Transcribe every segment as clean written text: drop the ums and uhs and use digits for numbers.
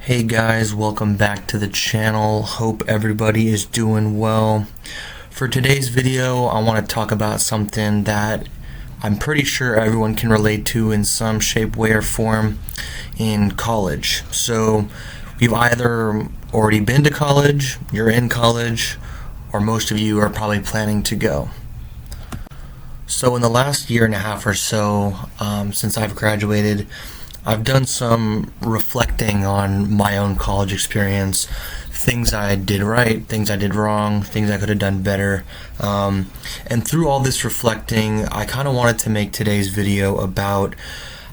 Hey guys, welcome back to the channel. Hope everybody is doing well. For today's video, I want to talk about something that I'm pretty sure everyone can relate to in some shape, way, or form in college. So we've either already been to college, you're in college, or most of you are probably planning to go. So in the last year and a half or so, since I've graduated, I've done some reflecting on my own college experience, things I did right, things I did wrong, things I could have done better. And through all this reflecting, I kind of wanted to make today's video about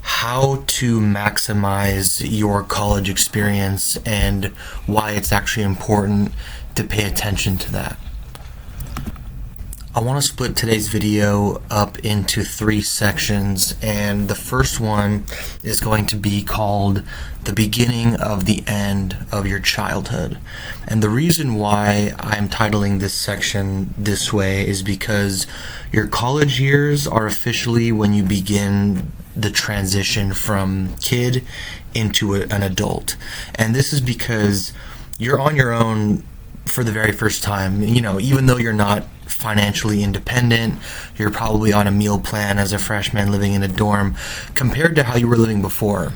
how to maximize your college experience and why it's actually important to pay attention to that. I want to split today's video up into 3 sections, and the first one is going to be called The Beginning of the End of Your Childhood. And the reason why I'm titling this section this way is because your college years are officially when you begin the transition from kid into an adult. And this is because you're on your own for the very first time. Even though you're not financially independent, you're probably on a meal plan as a freshman living in a dorm. Compared to how you were living before,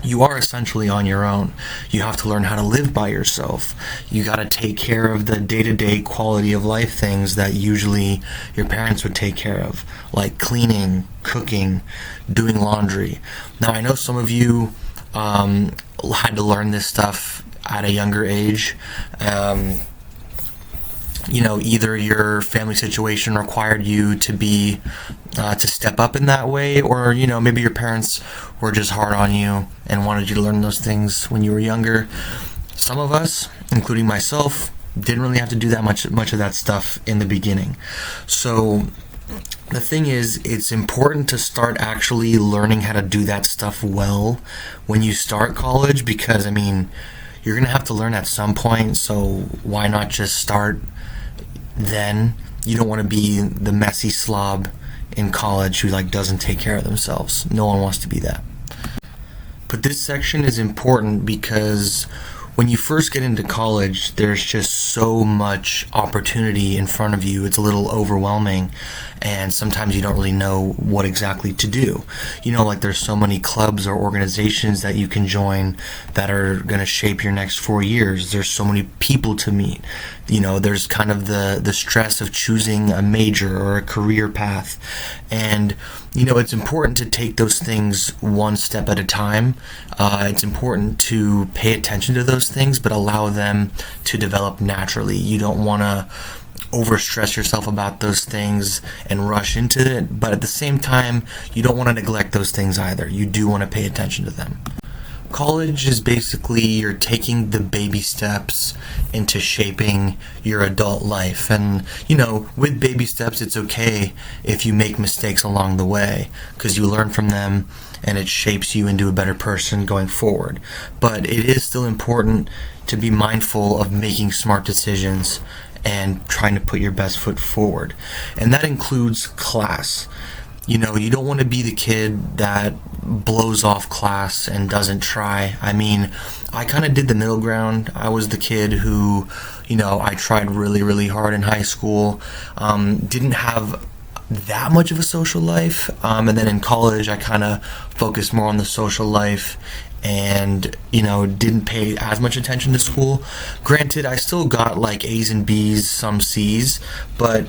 you are essentially on your own. You have to learn how to live by yourself. You got to take care of the day-to-day quality of life things that usually your parents would take care of, like cleaning, cooking, doing laundry. Now, I know some of you had to learn this stuff at a younger age. Either your family situation required you to be to step up in that way, or maybe your parents were just hard on you and wanted you to learn those things when you were younger. Some of us, including myself, didn't really have to do that much of that stuff in the beginning. So the thing is, it's important to start actually learning how to do that stuff well when you start college, because you're gonna have to learn at some point, so why not just start then? You don't want to be the messy slob in college who doesn't take care of themselves. No one wants to be that. But this section is important because when you first get into college, there's just so much opportunity in front of you. It's a little overwhelming, and sometimes you don't really know what exactly to do. There's so many clubs or organizations that you can join that are going to shape your next 4 years. There's so many people to meet. There's kind of the stress of choosing a major or a career path. And it's important to take those things one step at a time. It's important to pay attention to those things, but allow them to develop naturally. You don't want to overstress yourself about those things and rush into it, but at the same time, you don't want to neglect those things either. You do want to pay attention to them. College is basically you're taking the baby steps into shaping your adult life. And, with baby steps, it's okay if you make mistakes along the way, because you learn from them and it shapes you into a better person going forward. But it is still important to be mindful of making smart decisions and trying to put your best foot forward. And that includes class. You don't want to be the kid that blows off class and doesn't try. I kind of did the middle ground. I was the kid who, I tried really, really hard in high school, didn't have that much of a social life, and then in college I kind of focused more on the social life and didn't pay as much attention to school. Granted, I still got A's and B's, some C's, but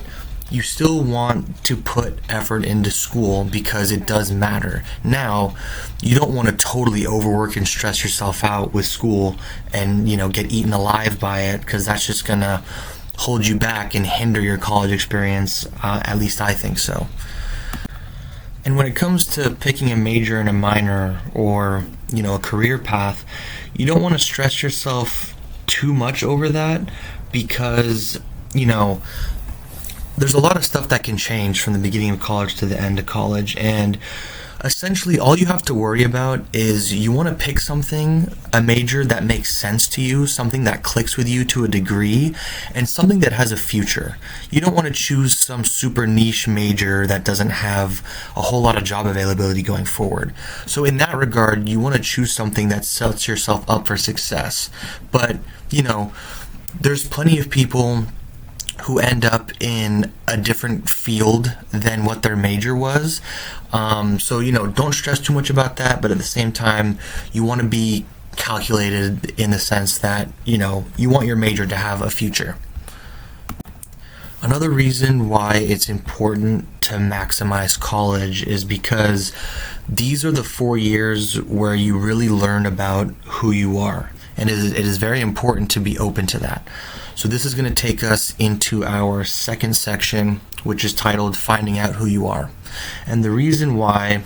you still want to put effort into school because it does matter. Now, you don't want to totally overwork and stress yourself out with school and get eaten alive by it, because that's just gonna hold you back and hinder your college experience. At least I think so. And when it comes to picking a major and a minor, or a career path, you don't want to stress yourself too much over that, because there's a lot of stuff that can change from the beginning of college to the end of college. And Essentially, all you have to worry about is you want to pick something, a major that makes sense to you, something that clicks with you to a degree, and something that has a future. You don't want to choose some super niche major that doesn't have a whole lot of job availability going forward. So, in that regard, you want to choose something that sets yourself up for success. But, there's plenty of people who end up in a different field than what their major was. So, don't stress too much about that, but at the same time, you want to be calculated in the sense that, you want your major to have a future. Another reason why it's important to maximize college is because these are the 4 years where you really learn about who you are. And it is very important to be open to that. So this is going to take us into our second section, which is titled Finding Out Who You Are. And the reason why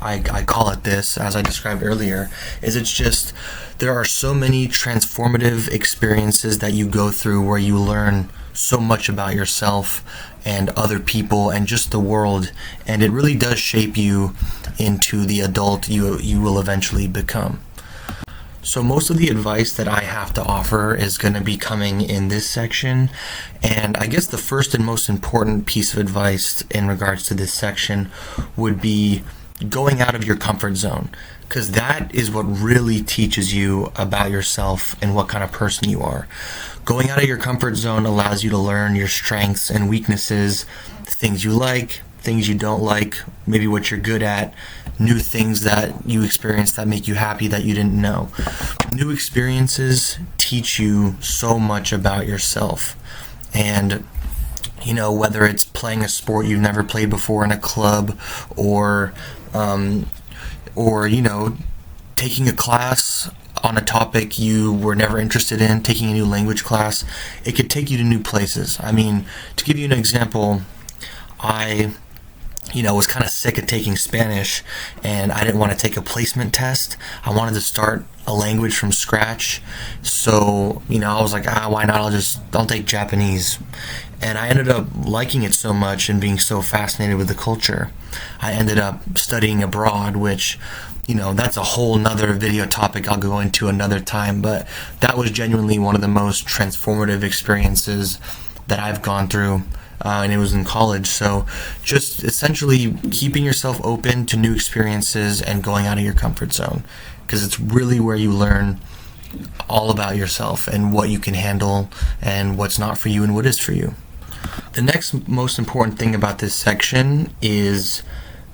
I call it this, as I described earlier, is it's just there are so many transformative experiences that you go through where you learn so much about yourself and other people and just the world, and it really does shape you into the adult you will eventually become. So most of the advice that I have to offer is going to be coming in this section, and I guess the first and most important piece of advice in regards to this section would be going out of your comfort zone, because that is what really teaches you about yourself and what kind of person you are. Going out of your comfort zone allows you to learn your strengths and weaknesses, things you like, things you don't like, maybe what you're good at, new things that you experience that make you happy that you didn't know. New experiences teach you so much about yourself. And, whether it's playing a sport you've never played before in a club or taking a class on a topic you were never interested in, taking a new language class, it could take you to new places. I mean, to give you an example, I was kind of sick of taking Spanish, and I didn't want to take a placement test. I wanted to start a language from scratch. So, I was like, why not? I'll take Japanese. And I ended up liking it so much and being so fascinated with the culture. I ended up studying abroad, which, that's a whole nother video topic I'll go into another time. But that was genuinely one of the most transformative experiences that I've gone through. And it was in college. So just essentially keeping yourself open to new experiences and going out of your comfort zone, because it's really where you learn all about yourself and what you can handle and what's not for you and what is for you. The next most important thing about this section is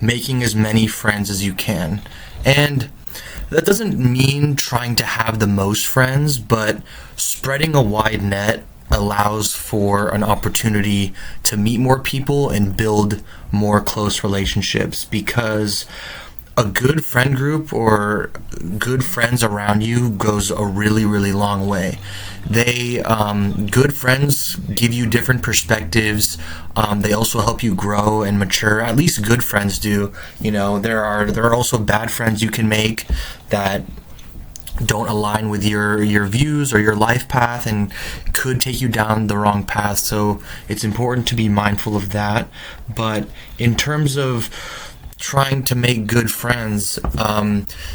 making as many friends as you can. And that doesn't mean trying to have the most friends, but spreading a wide net allows for an opportunity to meet more people and build more close relationships, because a good friend group or good friends around you goes a really, really long way. Good friends give you different perspectives. They also help you grow and mature. At least good friends do. There are also bad friends you can make that don't align with your views or your life path and could take you down the wrong path. So it's important to be mindful of that. But in terms of trying to make good friends,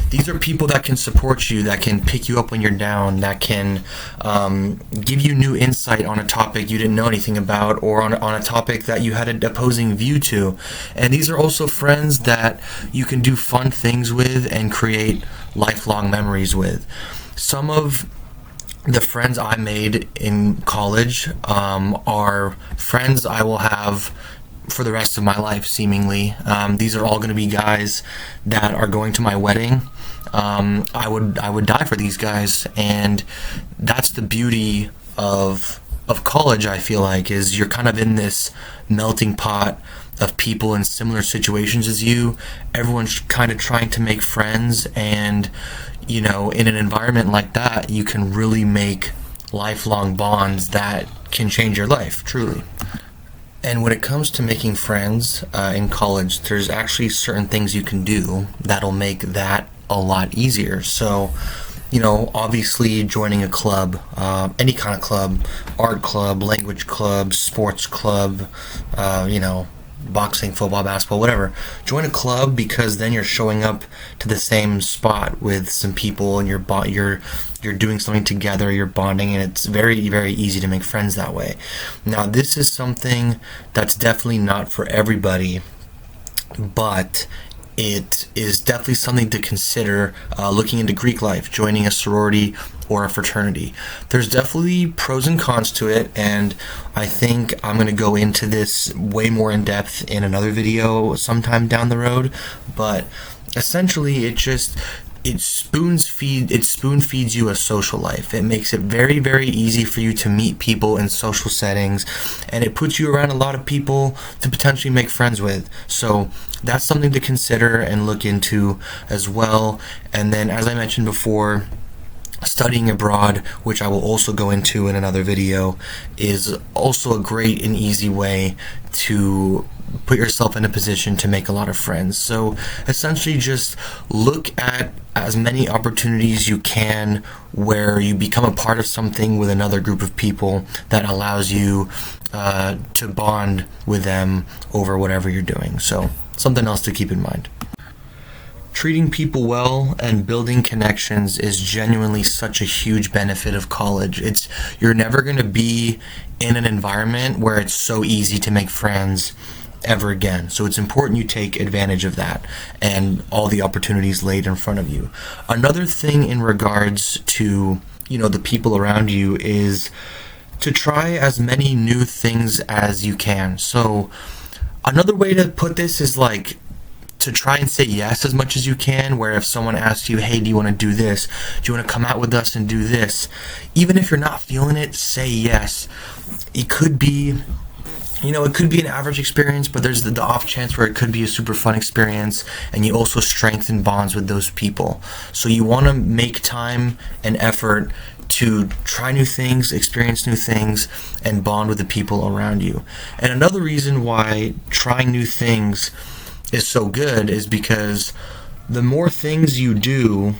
these are people that can support you, that can pick you up when you're down, that can give you new insight on a topic you didn't know anything about, or on a topic that you had an opposing view to. And these are also friends that you can do fun things with and create lifelong memories with. Some of the friends I made in college are friends I will have for the rest of my life, seemingly. These are all going to be guys that are going to my wedding. I would die for these guys, and that's the beauty of college. I feel like is you're kind of in this melting pot of people in similar situations as you. Everyone's kind of trying to make friends, and in an environment like that, you can really make lifelong bonds that can change your life, truly. And when it comes to making friends in college, there's actually certain things you can do that'll make that a lot easier. So, obviously joining a club, any kind of club, art club, language club, sports club, boxing, football, basketball, whatever. Join a club, because then you're showing up to the same spot with some people, and you're doing something together, you're bonding, and it's very, very easy to make friends that way. Now, this is something that's definitely not for everybody, but it is definitely something to consider looking into Greek life, joining a sorority or a fraternity. There's definitely pros and cons to it, and I think I'm going to go into this way more in depth in another video sometime down the road, but essentially it spoon feeds you a social life. It makes it very, very easy for you to meet people in social settings, and it puts you around a lot of people to potentially make friends with. So that's something to consider and look into as well. And then, as I mentioned before, studying abroad, which I will also go into in another video, is also a great and easy way to put yourself in a position to make a lot of friends. So essentially, just look at as many opportunities you can where you become a part of something with another group of people that allows you to bond with them over whatever you're doing. So something else to keep in mind. Treating people well and building connections is genuinely such a huge benefit of college. You're never going to be in an environment where it's so easy to make friends ever again. So it's important you take advantage of that and all the opportunities laid in front of you. Another thing in regards to, the people around you is to try as many new things as you can. So another way to put this is like to try and say yes as much as you can, where if someone asks you, hey, do you want to do this? Do you want to come out with us and do this? Even if you're not feeling it, say yes. It could be an average experience, but there's the off chance where it could be a super fun experience, and you also strengthen bonds with those people. So you want to make time and effort to try new things, experience new things, and bond with the people around you. And another reason why trying new things is so good is because the more things you do,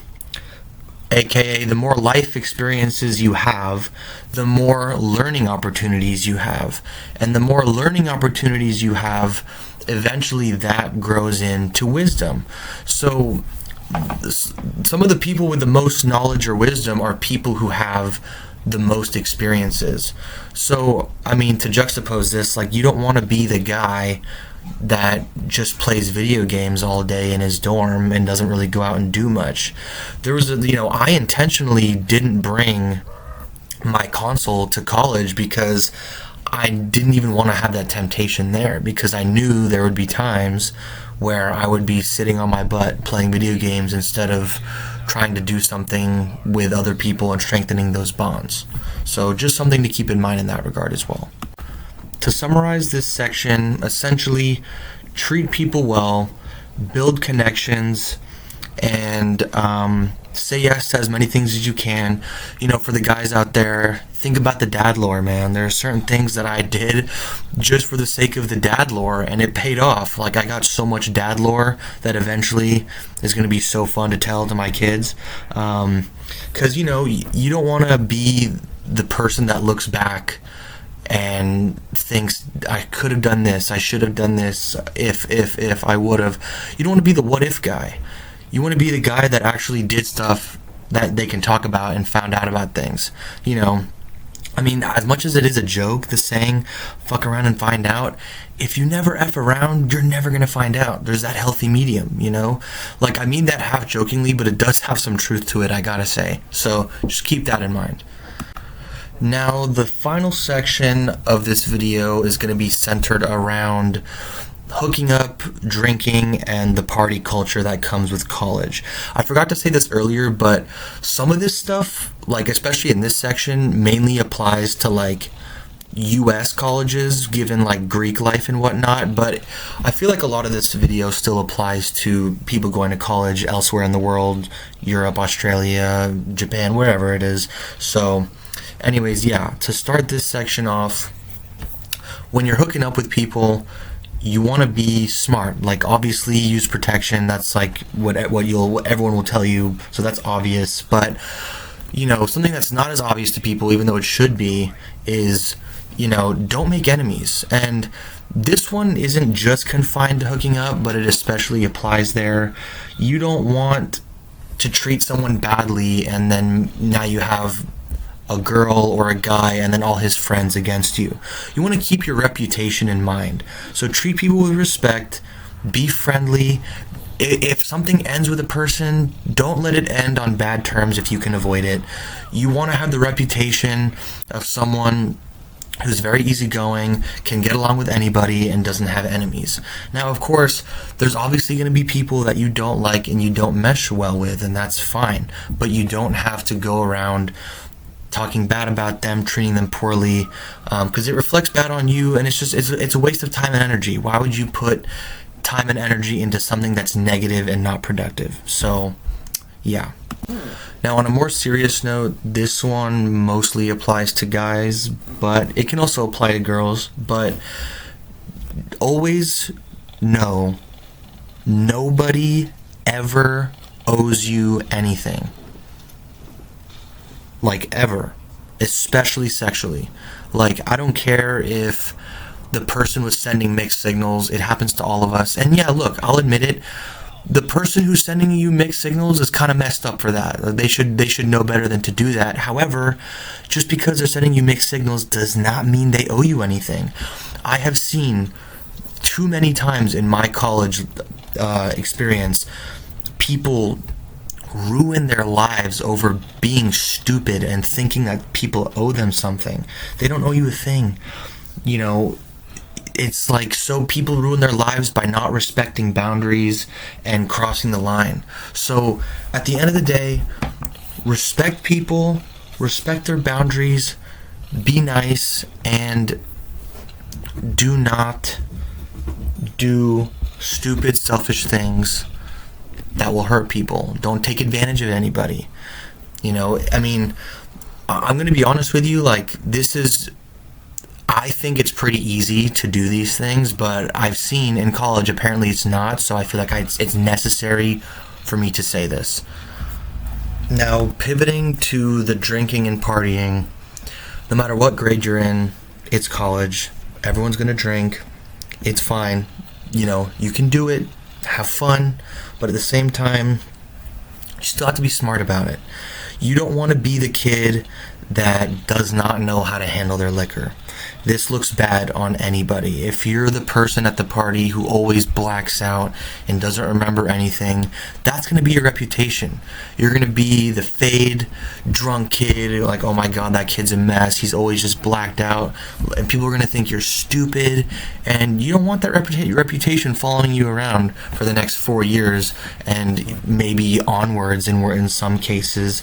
aka the more life experiences you have, the more learning opportunities you have. And the more learning opportunities you have, eventually that grows into wisdom. So some of the people with the most knowledge or wisdom are people who have the most experiences. So, to juxtapose this, you don't want to be the guy that just plays video games all day in his dorm and doesn't really go out and do much. I intentionally didn't bring my console to college because I didn't even want to have that temptation there, because I knew there would be times where I would be sitting on my butt playing video games instead of trying to do something with other people and strengthening those bonds. So just something to keep in mind in that regard as well. To summarize this section, essentially, treat people well, build connections, and say yes to as many things as you can. For the guys out there, think about the dad lore, man. There are certain things that I did just for the sake of the dad lore, and it paid off. I got so much dad lore that eventually is going to be so fun to tell to my kids. Because, you don't want to be the person that looks back and thinks, I could have done this, I should have done this, if I would have. You don't want to be the what if guy. You want to be the guy that actually did stuff that they can talk about and found out about things. As much as it is a joke, the saying, fuck around and find out, if you never F around, you're never going to find out. There's that healthy medium, I mean that half jokingly, but it does have some truth to it, I gotta say. So just keep that in mind. Now, the final section of this video is going to be centered around hooking up, drinking, and the party culture that comes with college. I forgot to say this earlier, but some of this stuff, especially in this section, mainly applies to US colleges, given Greek life and whatnot, but I feel like a lot of this video still applies to people going to college elsewhere in the world, Europe, Australia, Japan, wherever it is. So anyways, to start this section off, when you're hooking up with people, you want to be smart. Obviously, use protection. That's what everyone will tell you, so that's obvious. But something that's not as obvious to people, even though it should be, is don't make enemies. And This one isn't just confined to hooking up, but it especially applies there. You don't want to treat someone badly and then now you have a girl or a guy and then all his friends against you. You want to keep your reputation in mind. So treat people with respect, be friendly. If something ends with a person, don't let it end on bad terms if you can avoid it. You want to have the reputation of someone who's very easygoing, can get along with anybody, and doesn't have enemies. Now, of course, there's obviously going to be people that you don't like and you don't mesh well with, and that's fine. But you don't have to go around talking bad about them, treating them poorly, because it reflects bad on you, and it's a waste of time and energy. Why would you put time and energy into something that's negative and not productive? So, yeah. Now, on a more serious note, this one mostly applies to guys, but it can also apply to girls. But always know, nobody ever owes you anything. Like, ever. Especially sexually. Like, I don't care if the person was sending mixed signals. It happens to all of us. And yeah, look, I'll admit it. The person who's sending you mixed signals is kind of messed up for that. They should know better than to do that. However, just because they're sending you mixed signals does not mean they owe you anything. I have seen too many times in my college experience people ruin their lives over being stupid and thinking that people owe them something. They don't owe you a thing. You know, it's like, so people ruin their lives by not respecting boundaries and crossing the line. So at the end of the day, respect people, respect their boundaries, be nice, and do not do stupid, selfish things that will hurt people. Don't take advantage of anybody. You know, I mean, I'm going to be honest with you, like, I think it's pretty easy to do these things, but I've seen in college apparently it's not, so I feel like it's necessary for me to say this. Now, pivoting to the drinking and partying, no matter what grade you're in, it's college. Everyone's going to drink. It's fine. You know, you can do it, have fun, but at the same time, you still have to be smart about it. You don't want to be the kid that does not know how to handle their liquor. This looks bad on anybody. If you're the person at the party who always blacks out and doesn't remember anything, that's going to be your reputation. You're going to be the fade, drunk kid, like, oh my god, that kid's a mess, he's always just blacked out, and people are going to think you're stupid, and you don't want that reputation following you around for the next 4 years, and maybe onwards in some cases.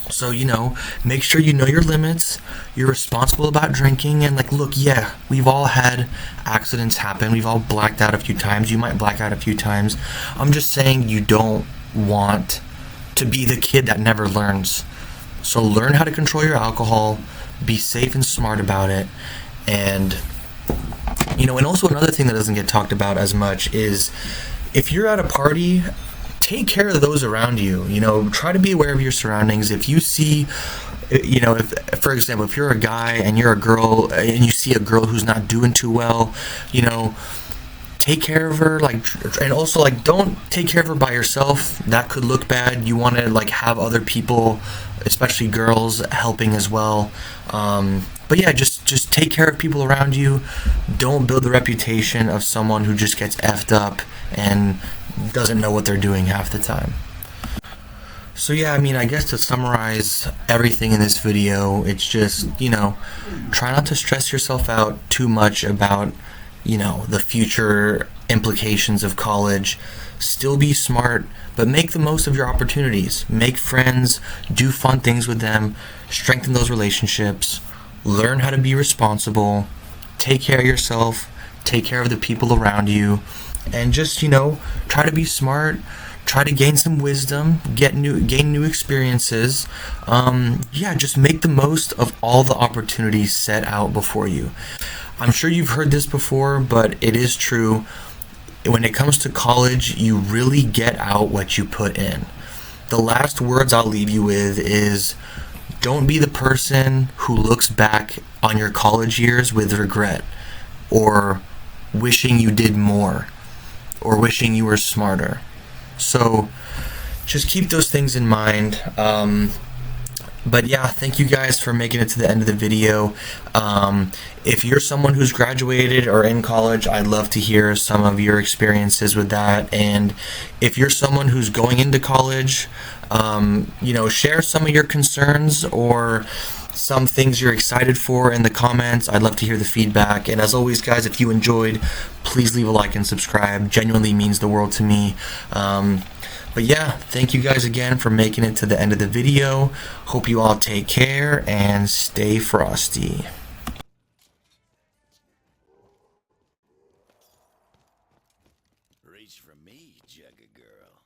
So, you know, make sure you know your limits, you're responsible about drinking, and, like, look, yeah, we've all had accidents happen, we've all blacked out a few times, you might black out a few times. I'm just saying you don't want to be the kid that never learns. So learn how to control your alcohol, be safe and smart about it, and, you know, and also another thing that doesn't get talked about as much is if you're at a party, take care of those around you. You know, try to be aware of your surroundings. If you see, you know, if, for example, if you're a guy and you're a girl and you see a girl who's not doing too well, you know, take care of her, like, and also, like, don't take care of her by yourself. That could look bad. You want to, like, have other people, especially girls, helping as well. But yeah, just take care of people around you. Don't build the reputation of someone who just gets effed up and doesn't know what they're doing half the time. So yeah, I mean, I guess to summarize everything in this video, it's just, you know, try not to stress yourself out too much about, you know, the future implications of college. Still be smart, but make the most of your opportunities. Make friends, do fun things with them, strengthen those relationships, learn how to be responsible, take care of yourself, take care of the people around you, and just, you know, try to be smart, try to gain some wisdom, gain new experiences. Yeah, just make the most of all the opportunities set out before you. I'm sure you've heard this before, but it is true. When it comes to college, you really get out what you put in. The last words I'll leave you with is, don't be the person who looks back on your college years with regret. or wishing you did more, or wishing you were smarter. So just keep those things in mind. But yeah, thank you guys for making it to the end of the video. If you're someone who's graduated or in college, I'd love to hear some of your experiences with that. And if you're someone who's going into college, share some of your concerns or some things you're excited for in the comments. I'd love to hear the feedback. And as always, guys, if you enjoyed, please leave a like and subscribe. Genuinely means the world to me. But yeah, thank you guys again for making it to the end of the video. Hope you all take care and stay frosty. Reach for me, Jugga girl.